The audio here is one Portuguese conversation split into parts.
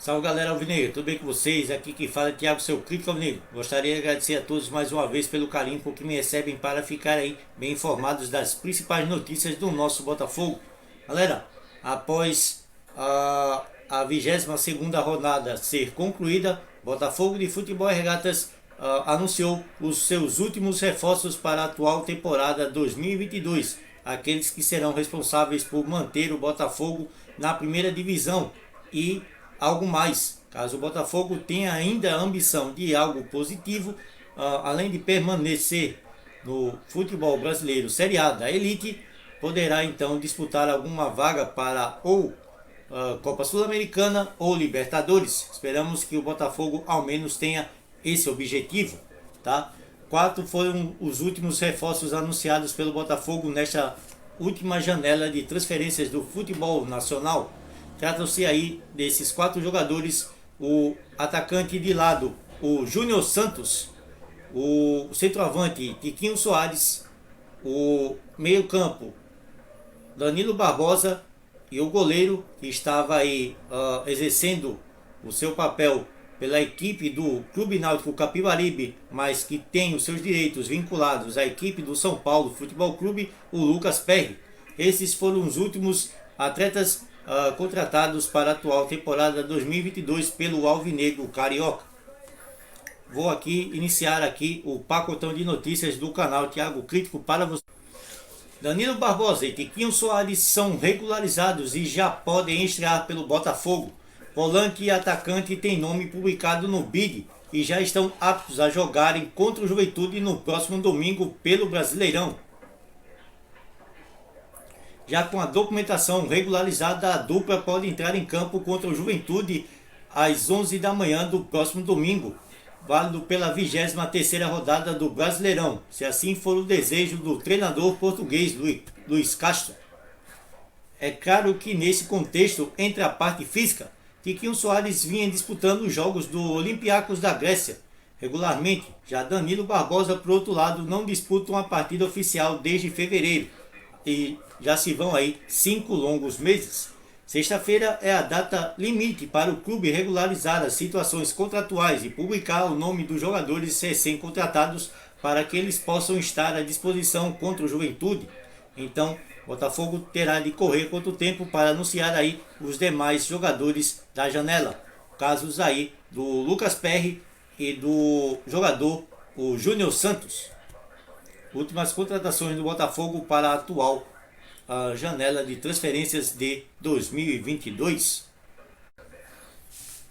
Salve galera alvinegro, tudo bem com vocês? Aqui quem fala é Thiago, seu crítico alvinegro. Gostaria de agradecer a todos mais uma vez pelo carinho com que me recebem para ficar aí bem informados das principais notícias do nosso Botafogo. Galera, após a 22ª rodada ser concluída, Botafogo de Futebol e Regatas anunciou os seus últimos reforços para a atual temporada 2022. Aqueles que serão responsáveis por manter o Botafogo na primeira divisão e algo mais. Caso o Botafogo tenha ainda a ambição de algo positivo, além de permanecer no futebol brasileiro Série A da Elite, poderá então disputar alguma vaga para ou Copa Sul-Americana ou Libertadores. Esperamos que o Botafogo ao menos tenha esse objetivo, tá? 4 foram os últimos reforços anunciados pelo Botafogo nesta última janela de transferências do futebol nacional. Tratam-se aí desses 4 jogadores: o atacante de lado, o Júnior Santos, o centroavante Tiquinho Soares, o meio-campo Danilo Barbosa e o goleiro que estava aí exercendo o seu papel pela equipe do Clube Náutico Capibaribe, mas que tem os seus direitos vinculados à equipe do São Paulo Futebol Clube, o Lucas Perry. Esses foram os últimos atletas contratados para a atual temporada 2022 pelo Alvinegro Carioca. Vou aqui iniciar o pacotão de notícias do canal Thiago Crítico para você. Danilo Barbosa e Tiquinho Soares são regularizados e já podem estrear pelo Botafogo. Volante e atacante têm nome publicado no BID e já estão aptos a jogarem contra o Juventude no próximo domingo pelo Brasileirão. Já com a documentação regularizada, a dupla pode entrar em campo contra o Juventude às 11 da manhã do próximo domingo, válido pela 23ª rodada do Brasileirão, se assim for o desejo do treinador português Luiz Castro. É claro que nesse contexto, entre a parte física, Tiquinho Soares vinha disputando os jogos do Olympiacos da Grécia regularmente. Já Danilo Barbosa, por outro lado, não disputa uma partida oficial desde fevereiro e já se vão aí 5 longos meses. Sexta-feira é a data limite para o clube regularizar as situações contratuais e publicar o nome dos jogadores recém-contratados para que eles possam estar à disposição contra o Juventude. Então, Botafogo terá de correr quanto tempo para anunciar aí os demais jogadores da janela. Casos aí do Lucas Perry e do jogador o Júnior Santos. Últimas contratações do Botafogo para a atual janela de transferências de 2022.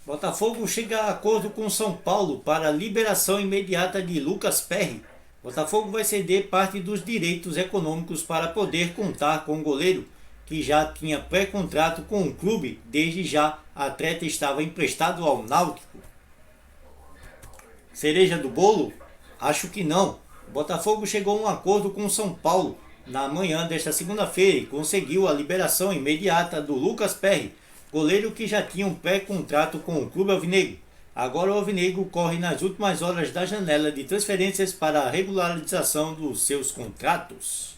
Botafogo chega a acordo com São Paulo para a liberação imediata de Lucas Perry. Botafogo vai ceder parte dos direitos econômicos para poder contar com o goleiro, que já tinha pré-contrato com o clube. Desde já, a atleta estava emprestado ao Náutico. Cereja do bolo? Acho que não. O Botafogo chegou a um acordo com o São Paulo na manhã desta segunda-feira e conseguiu a liberação imediata do Lucas Perry, goleiro que já tinha um pré-contrato com o clube alvinegro. Agora o alvinegro corre nas últimas horas da janela de transferências para a regularização dos seus contratos.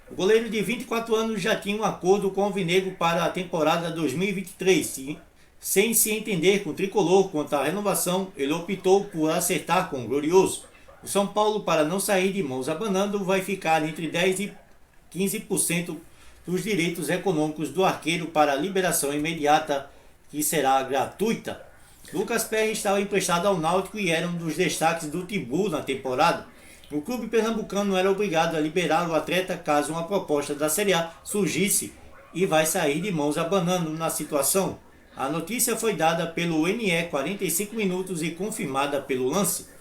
O goleiro de 24 anos já tinha um acordo com o alvinegro para a temporada 2023. Sem se entender com o tricolor quanto à renovação, ele optou por acertar com o glorioso. O São Paulo, para não sair de mãos abanando, vai ficar entre 10% e 15% dos direitos econômicos do arqueiro para a liberação imediata, que será gratuita. Lucas Perry estava emprestado ao Náutico e era um dos destaques do Timbu na temporada. O clube pernambucano era obrigado a liberar o atleta caso uma proposta da Série A surgisse e vai sair de mãos abanando na situação. A notícia foi dada pelo NE 45 minutos e confirmada pelo Lance.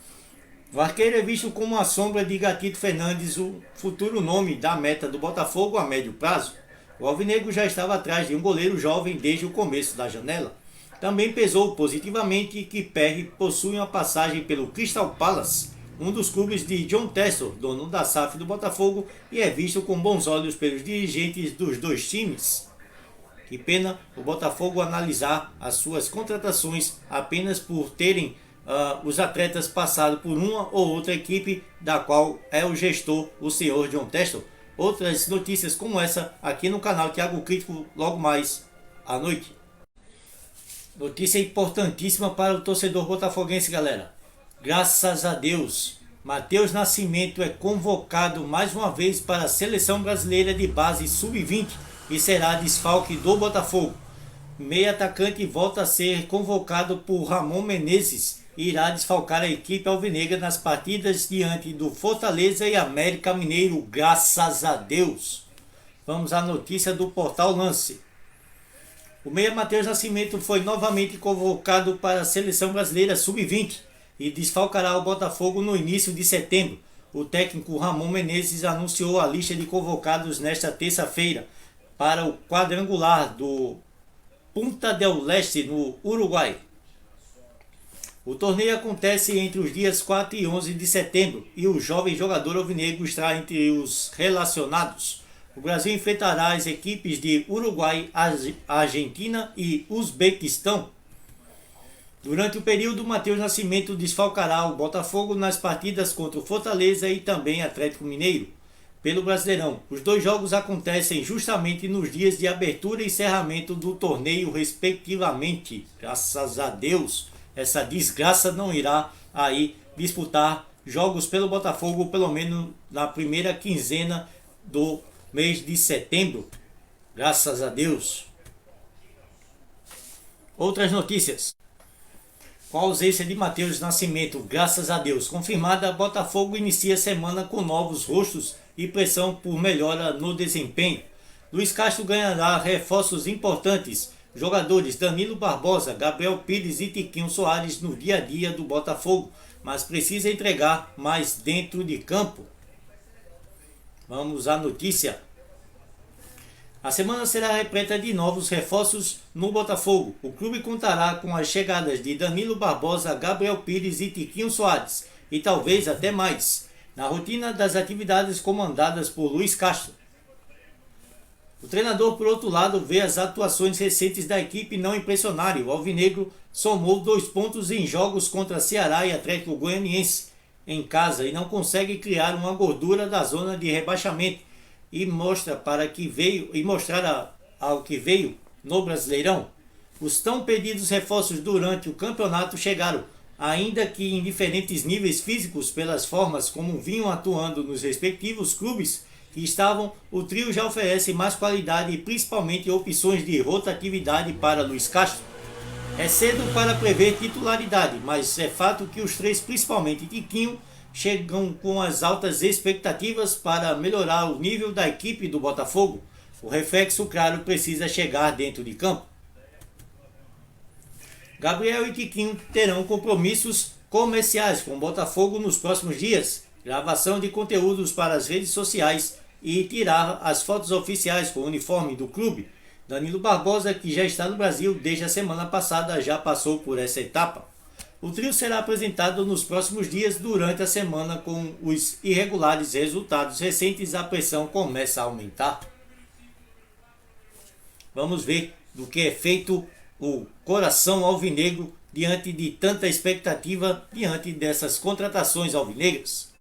O arqueiro é visto como a sombra de Gatito Fernandes, o futuro nome da meta do Botafogo a médio prazo. O alvinegro já estava atrás de um goleiro jovem desde o começo da janela. Também pesou positivamente que Perry possui uma passagem pelo Crystal Palace, um dos clubes de John Textor, dono da SAF do Botafogo, e é visto com bons olhos pelos dirigentes dos dois times. Que pena o Botafogo analisar as suas contratações apenas por terem os atletas passado por uma ou outra equipe da qual é o gestor, o senhor John Textor. Outras notícias como essa aqui no canal Thiago Crítico logo mais à noite. Notícia importantíssima para o torcedor botafoguense, galera. Graças a Deus, Matheus Nascimento é convocado mais uma vez para a Seleção Brasileira de Base Sub-20 e será desfalque do Botafogo. Meio atacante volta a ser convocado por Ramon Menezes e irá desfalcar a equipe alvinegra nas partidas diante do Fortaleza e América Mineiro, graças a Deus. Vamos à notícia do Portal Lance. O meia Matheus Nascimento foi novamente convocado para a Seleção Brasileira Sub-20 e desfalcará o Botafogo no início de setembro. O técnico Ramon Menezes anunciou a lista de convocados nesta terça-feira para o quadrangular do Punta del Este, no Uruguai. O torneio acontece entre os dias 4 e 11 de setembro e o jovem jogador alvinegro está entre os relacionados. O Brasil enfrentará as equipes de Uruguai, Argentina e Uzbequistão. Durante o período, Matheus Nascimento desfalcará o Botafogo nas partidas contra o Fortaleza e também Atlético Mineiro. Pelo Brasileirão, os dois jogos acontecem justamente nos dias de abertura e encerramento do torneio, respectivamente. Graças a Deus, essa desgraça não irá aí disputar jogos pelo Botafogo, pelo menos na primeira quinzena do mês de setembro. Graças a Deus. Outras notícias. Com a ausência de Matheus Nascimento, graças a Deus, confirmada, Botafogo inicia a semana com novos rostos e pressão por melhora no desempenho. Luiz Castro ganhará reforços importantes, jogadores Danilo Barbosa, Gabriel Pires e Tiquinho Soares no dia a dia do Botafogo, mas precisa entregar mais dentro de campo. Vamos à notícia. A semana será repleta de novos reforços no Botafogo. O clube contará com as chegadas de Danilo Barbosa, Gabriel Pires e Tiquinho Soares, e talvez até mais, na rotina das atividades comandadas por Luiz Castro. O treinador, por outro lado, vê as atuações recentes da equipe não impressionarem. O alvinegro somou 2 pontos em jogos contra Ceará e Atlético Goianiense em casa e não consegue criar uma gordura da zona de rebaixamento e mostrar ao que veio no Brasileirão. Os tão pedidos reforços durante o campeonato chegaram, ainda que em diferentes níveis físicos, pelas formas como vinham atuando nos respectivos clubes que estavam. O trio já oferece mais qualidade e principalmente opções de rotatividade para Luiz Castro. É cedo para prever titularidade, mas é fato que os três, principalmente Tiquinho, chegam com as altas expectativas para melhorar o nível da equipe do Botafogo. O reflexo, claro, precisa chegar dentro de campo. Gabriel e Tiquinho terão compromissos comerciais com o Botafogo nos próximos dias, gravação de conteúdos para as redes sociais e tirar as fotos oficiais com o uniforme do clube. Danilo Barbosa, que já está no Brasil desde a semana passada, já passou por essa etapa. O trio será apresentado nos próximos dias durante a semana. Com os irregulares resultados recentes, a pressão começa a aumentar. Vamos ver do que é feito o coração alvinegro diante de tanta expectativa, diante dessas contratações alvinegras.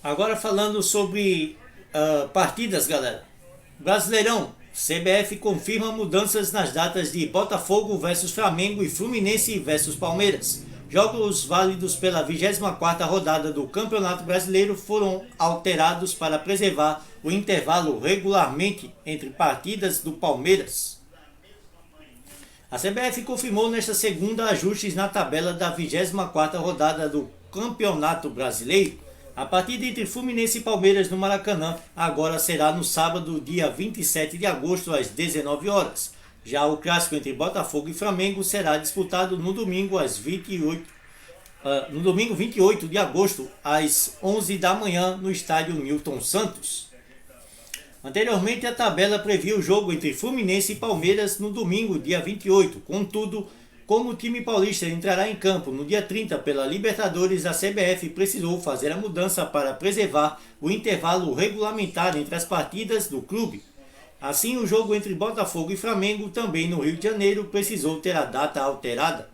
Agora falando sobre partidas, galera. Brasileirão. CBF confirma mudanças nas datas de Botafogo versus Flamengo e Fluminense versus Palmeiras. Jogos válidos pela 24ª rodada do Campeonato Brasileiro foram alterados para preservar o intervalo regularmente entre partidas do Palmeiras. A CBF confirmou nesta segunda ajustes na tabela da 24ª rodada do Campeonato Brasileiro. A partida entre Fluminense e Palmeiras no Maracanã agora será no sábado, dia 27 de agosto, às 19 horas. Já o clássico entre Botafogo e Flamengo será disputado no domingo, no domingo 28 de agosto, às 11 da manhã, no estádio Newton Santos. Anteriormente, a tabela previa o jogo entre Fluminense e Palmeiras no domingo, dia 28. Contudo, como o time paulista entrará em campo no dia 30 pela Libertadores, a CBF precisou fazer a mudança para preservar o intervalo regulamentar entre as partidas do clube. Assim, o jogo entre Botafogo e Flamengo, também no Rio de Janeiro, precisou ter a data alterada.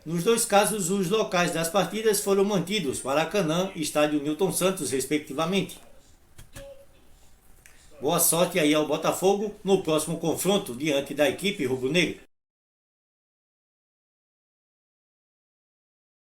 Nos dois casos, os locais das partidas foram mantidos, Maracanã e Estádio Newton Santos, respectivamente. Boa sorte aí ao Botafogo no próximo confronto diante da equipe rubro-negra.